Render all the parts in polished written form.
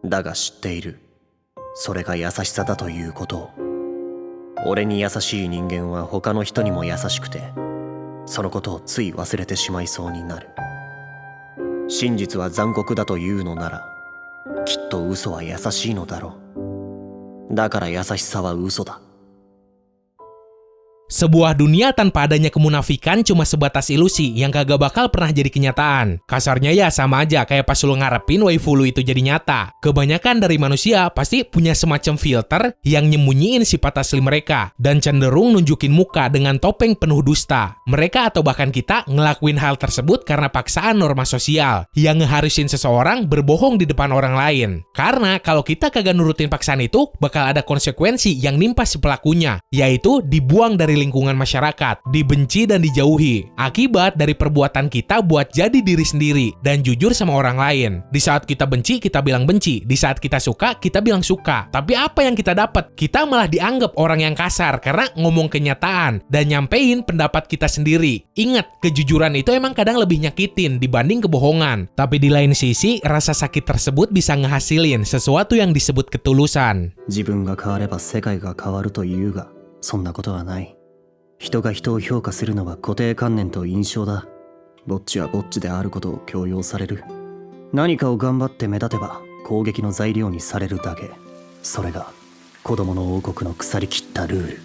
だが知っている。それが優しさだということを。俺に優しい人間は他の人にも優しくて、そのことをつい忘れてしまいそうになる。真実は残酷だというのなら、きっと嘘は優しいのだろう。だから優しさは嘘だ。Sebuah dunia tanpa adanya kemunafikan cuma sebatas ilusi yang kagak bakal pernah jadi kenyataan. Kasarnya ya sama aja kayak pas lu ngarepin waifu lu itu jadi nyata. Kebanyakan dari manusia pasti punya semacam filter yang nyembunyiin sifat asli mereka dan cenderung nunjukin muka dengan topeng penuh dusta. Mereka atau bahkan kita ngelakuin hal tersebut karena paksaan norma sosial yang ngeharusin seseorang berbohong di depan orang lain. Karena kalau kita kagak nurutin paksaan itu, bakal ada konsekuensi yang nimpa si pelakunya, yaitu dibuang dari lingkungan masyarakat, dibenci dan dijauhi. Akibat dari perbuatan kita buat jadi diri sendiri dan jujur sama orang lain. Di saat kita benci, kita bilang benci. Di saat kita suka, kita bilang suka. Tapi apa yang kita dapat? Kita malah dianggap orang yang kasar karena ngomong kenyataan dan nyampein pendapat kita sendiri. Ingat, kejujuran itu emang kadang lebih nyakitin dibanding kebohongan. Tapi di lain sisi, rasa sakit tersebut bisa ngehasilin sesuatu yang disebut ketulusan. 自分が変われば世界が変わるというが、そんなことはない。人が人を評価するのは固定観念と印象だ。ぼっちはぼっちであることを強要される。何かを頑張って目立てば攻撃の材料にされるだけ。それが子供の王国の腐りきったルール。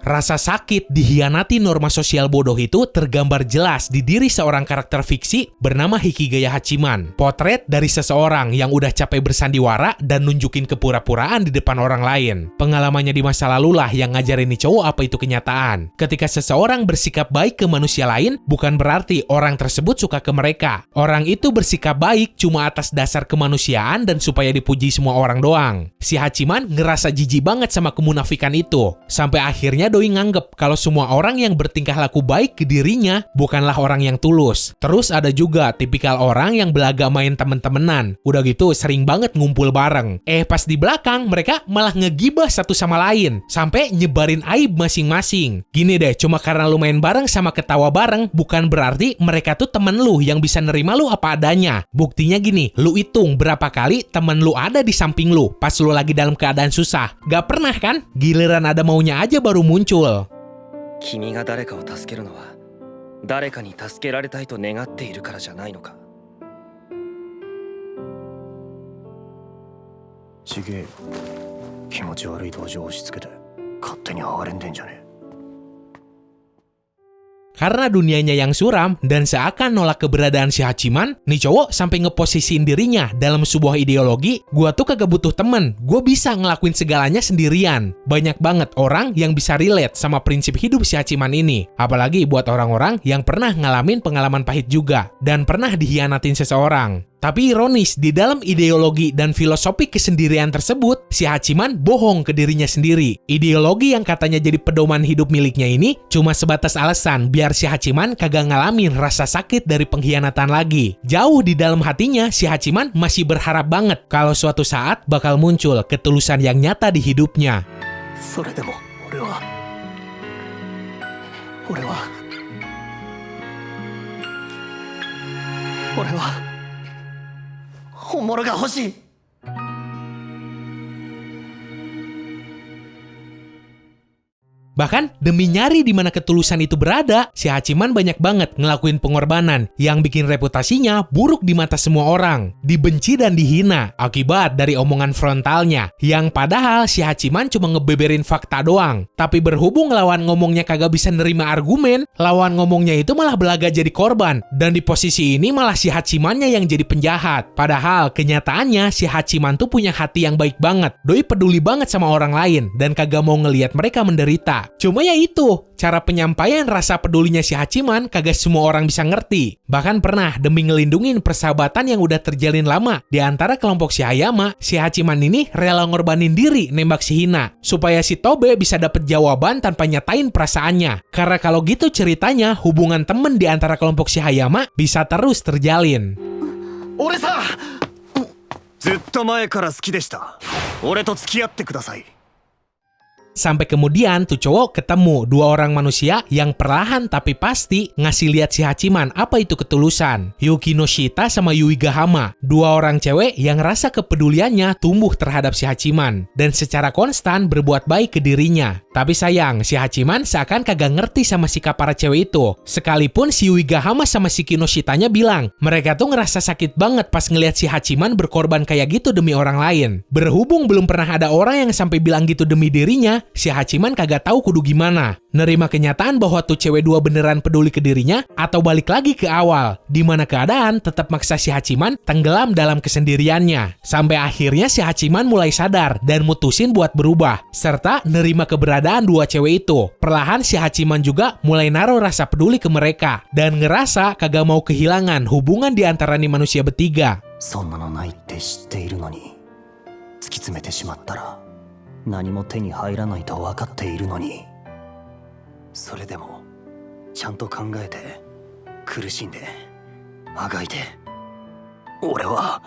Rasa sakit dihianati norma sosial bodoh itu tergambar jelas di diri seorang karakter fiksi bernama Hikigaya Hachiman. Potret dari seseorang yang udah capek bersandiwara dan nunjukin kepura-puraan di depan orang lain. Pengalamannya di masa lalu lah yang ngajarin nih cowok apa itu kenyataan. Ketika seseorang bersikap baik ke manusia lain, bukan berarti orang tersebut suka ke mereka. Orang itu bersikap baik cuma atas dasar kemanusiaan dan supaya dipuji semua orang doang. Si Hachiman ngerasa jijik banget sama kemunafikan itu. Sampai akhirnya doi nganggep kalau semua orang yang bertingkah laku baik ke dirinya bukanlah orang yang tulus. Terus ada juga tipikal orang yang belaga main temen-temenan. Udah gitu sering banget ngumpul bareng. Pas di belakang mereka malah ngegibah satu sama lain. Sampai nyebarin aib masing-masing. Gini deh, cuma karena lu main bareng sama ketawa bareng, bukan berarti mereka tuh temen lu yang bisa nerima lu apa adanya. Buktinya gini, lu hitung berapa kali temen lu ada di samping lu pas lu lagi dalam keadaan susah. Gak pernah kan? Giliran ada maunya aja baru muncul. 君が誰かを助けるのは誰かに助けられたいと願っているからじゃないのか。ちげえよ。気持ち悪い同情を押し付けて勝手に哀れんでんじゃねえ。 Karena dunianya yang suram dan seakan nolak keberadaan si Hachiman, nih cowok sampai ngeposisiin dirinya dalam sebuah ideologi, gua tuh kagak butuh temen, gua bisa ngelakuin segalanya sendirian. Banyak banget orang yang bisa relate sama prinsip hidup si Hachiman ini. Apalagi buat orang-orang yang pernah ngalamin pengalaman pahit juga, dan pernah dihianatin seseorang. Tapi ironis, di dalam ideologi dan filosofi kesendirian tersebut, si Hachiman bohong ke dirinya sendiri. Ideologi yang katanya jadi pedoman hidup miliknya ini cuma sebatas alasan biar si Hachiman kagak ngalamin rasa sakit dari pengkhianatan lagi. Jauh di dalam hatinya, si Hachiman masih berharap banget kalau suatu saat bakal muncul ketulusan yang nyata di hidupnya. それでも俺は本物が欲しい。 Bahkan demi nyari di mana ketulusan itu berada, si Hachiman banyak banget ngelakuin pengorbanan yang bikin reputasinya buruk di mata semua orang, dibenci dan dihina akibat dari omongan frontalnya, yang padahal si Hachiman cuma ngebeberin fakta doang. Tapi berhubung lawan ngomongnya kagak bisa nerima argumen, lawan ngomongnya itu malah belaga jadi korban, dan di posisi ini malah si Hachimannya yang jadi penjahat. Padahal kenyataannya si Hachiman tuh punya hati yang baik banget, doi peduli banget sama orang lain dan kagak mau ngelihat mereka menderita. Cuma ya itu, cara penyampaian rasa pedulinya si Hachiman kagak semua orang bisa ngerti. Bahkan pernah demi ngelindungin persahabatan yang udah terjalin lama di antara kelompok si Hayama, si Hachiman ini rela ngorbanin diri nembak si Hina supaya si Tobe bisa dapet jawaban tanpa nyatain perasaannya. Karena kalau gitu ceritanya hubungan temen di antara kelompok si Hayama bisa terus terjalin. 俺さ、ずっと前から好きでした。俺と付き合ってください。Sampai kemudian tuh cowok ketemu dua orang manusia yang perlahan tapi pasti ngasih lihat si Hachiman apa itu ketulusan. Yuki Noshita sama Yuiga Hama, dua orang cewek yang rasa kepeduliannya tumbuh terhadap si Hachiman dan secara konstan berbuat baik ke dirinya. Tapi sayang, si Hachiman seakan kagak ngerti sama sikap para cewek itu. Sekalipun si Yuiga Hama sama si Kinoshitanya bilang, mereka tuh ngerasa sakit banget pas ngelihat si Hachiman berkorban kayak gitu demi orang lain. Berhubung belum pernah ada orang yang sampai bilang gitu demi dirinya, si Hachiman kagak tahu kudu gimana. Nerima kenyataan bahwa tuh cewek dua beneran peduli ke dirinya atau balik lagi ke awal, di mana keadaan tetap maksa si Hachiman tenggelam dalam kesendiriannya. Sampai akhirnya si Hachiman mulai sadar dan mutusin buat berubah, serta nerima keberadaan dua cewek itu. Perlahan si Hachiman juga mulai naruh rasa peduli ke mereka dan ngerasa kagak mau kehilangan hubungan di antara nih manusia bertiga. そんなのないって知っているのに突き詰めてしまったら何も手に入らないと分かっているのにそれでもちゃんと考えて苦しんであがいて俺は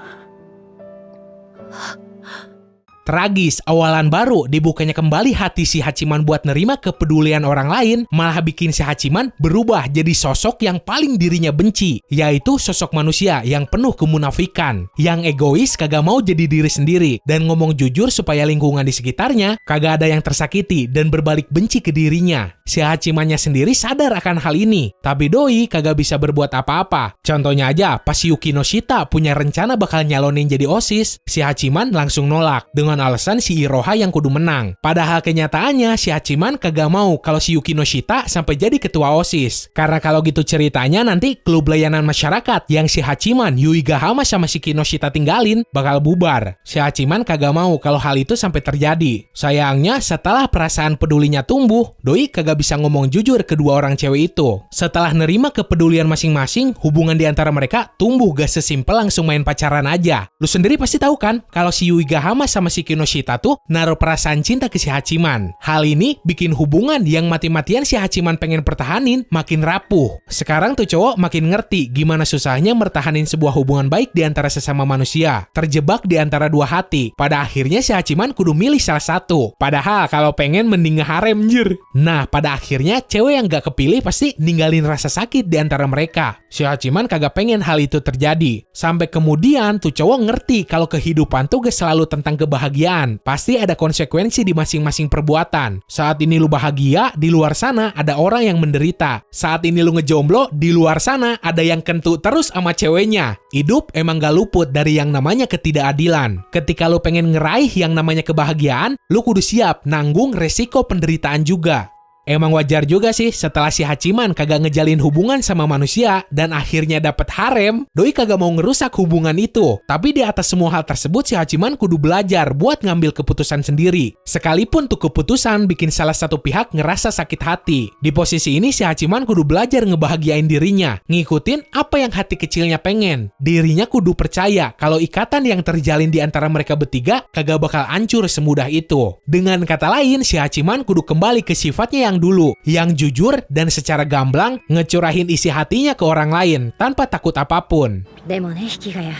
Tragis, awalan baru dibukanya kembali hati si Hachiman buat nerima kepedulian orang lain, malah bikin si Hachiman berubah jadi sosok yang paling dirinya benci, yaitu sosok manusia yang penuh kemunafikan, yang egois kagak mau jadi diri sendiri, dan ngomong jujur supaya lingkungan di sekitarnya kagak ada yang tersakiti dan berbalik benci ke dirinya. Si Hachimannya sendiri sadar akan hal ini, tapi doi kagak bisa berbuat apa-apa. Contohnya aja, pas Yuki Noshita punya rencana bakal nyalonin jadi OSIS, si Hachiman langsung nolak, dengan alasan si Iroha yang kudu menang. Padahal kenyataannya si Hachiman kagak mau kalau si Yuki Noshita sampai jadi ketua OSIS. Karena kalau gitu ceritanya nanti klub layanan masyarakat yang si Hachiman, Yuiga Hama sama si Kinoshita tinggalin bakal bubar. Si Hachiman kagak mau kalau hal itu sampai terjadi. Sayangnya setelah perasaan pedulinya tumbuh, doi kagak bisa ngomong jujur ke dua orang cewek itu. Setelah nerima kepedulian masing-masing, hubungan di antara mereka tumbuh gak sesimpel langsung main pacaran aja. Lu sendiri pasti tahu kan kalau si Yuiga Hama sama si Kinoshita tuh naruh perasaan cinta ke si Hachiman. Hal ini bikin hubungan yang mati-matian si Hachiman pengen pertahanin makin rapuh. Sekarang tuh cowok makin ngerti gimana susahnya mertahanin sebuah hubungan baik di antara sesama manusia. Terjebak di antara dua hati. Pada akhirnya si Hachiman kudu milih salah satu. Padahal kalau pengen mending ngeharem jir. Nah, pada akhirnya cewek yang gak kepilih pasti ninggalin rasa sakit di antara mereka. Si Hachiman kagak pengen hal itu terjadi. Sampai kemudian tuh cowok ngerti kalau kehidupan tuh gak selalu tentang kebahagiaan. Pasti ada konsekuensi di masing-masing perbuatan. Saat ini lu bahagia, di luar sana ada orang yang menderita. Saat ini lu ngejomblo, di luar sana ada yang kentut terus sama ceweknya. Hidup emang gak luput dari yang namanya ketidakadilan. Ketika lu pengen ngeraih yang namanya kebahagiaan, lu kudu siap nanggung resiko penderitaan juga. Emang wajar juga sih setelah si Hachiman kagak ngejalin hubungan sama manusia dan akhirnya dapet harem, doi kagak mau ngerusak hubungan itu. Tapi di atas semua hal tersebut si Hachiman kudu belajar buat ngambil keputusan sendiri. Sekalipun tuh keputusan bikin salah satu pihak ngerasa sakit hati. Di posisi ini si Hachiman kudu belajar ngebahagiain dirinya, ngikutin apa yang hati kecilnya pengen. Dirinya kudu percaya kalau ikatan yang terjalin di antara mereka bertiga kagak bakal hancur semudah itu. Dengan kata lain, si Hachiman kudu kembali ke sifatnya yang dulu, yang jujur dan secara gamblang ngecurahin isi hatinya ke orang lain tanpa takut apapun. でもね、引きがや、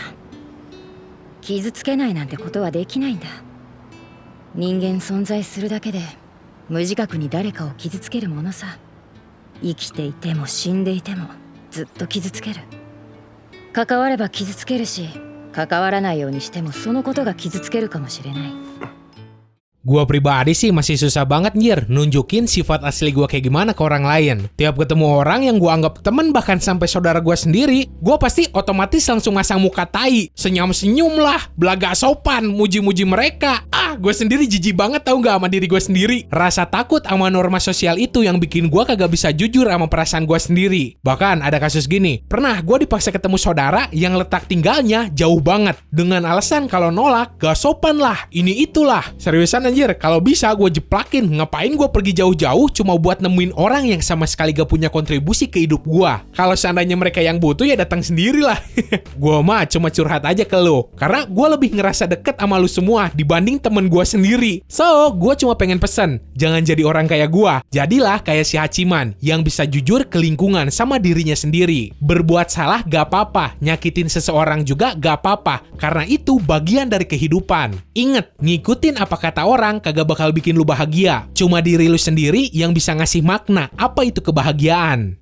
傷つけないなんてことはできないんだ。人間存在するだけで無自覚に誰かを傷つけるものさ。生きていても死んでいてもずっと傷つける。関われば傷つけるし、関わらないようにしてもそのことが傷つけるかもしれない。 Gua pribadi sih masih susah banget njir nunjukin sifat asli gua kayak gimana ke orang lain. Tiap ketemu orang yang gua anggap temen bahkan sampai saudara gua sendiri, gua pasti otomatis langsung masang muka tai, senyum-senyum lah, belaga sopan, muji-muji mereka. Gua sendiri jijik banget tau gak sama diri gua sendiri. Rasa takut sama norma sosial itu yang bikin gua kagak bisa jujur sama perasaan gua sendiri. Bahkan ada kasus gini, pernah gua dipaksa ketemu saudara yang letak tinggalnya jauh banget dengan alasan kalau nolak gak sopan lah, ini itulah. Seriusan anjir, kalau bisa gue jeplakin. Ngapain gue pergi jauh-jauh cuma buat nemuin orang yang sama sekali gak punya kontribusi ke hidup gue. Kalau seandainya mereka yang butuh ya datang sendiri lah. Gue mah cuma curhat aja ke lo, karena gue lebih ngerasa deket sama lu semua dibanding temen gue sendiri. So, gue cuma pengen pesen, jangan jadi orang kayak gue. Jadilah kayak si Hachiman yang bisa jujur ke lingkungan sama dirinya sendiri. Berbuat salah gak apa-apa, nyakitin seseorang juga gak apa-apa, karena itu bagian dari kehidupan. Ingat, ngikutin apa kata orang orang kagak bakal bikin lu bahagia. Cuma diri lu sendiri yang bisa ngasih makna apa itu kebahagiaan.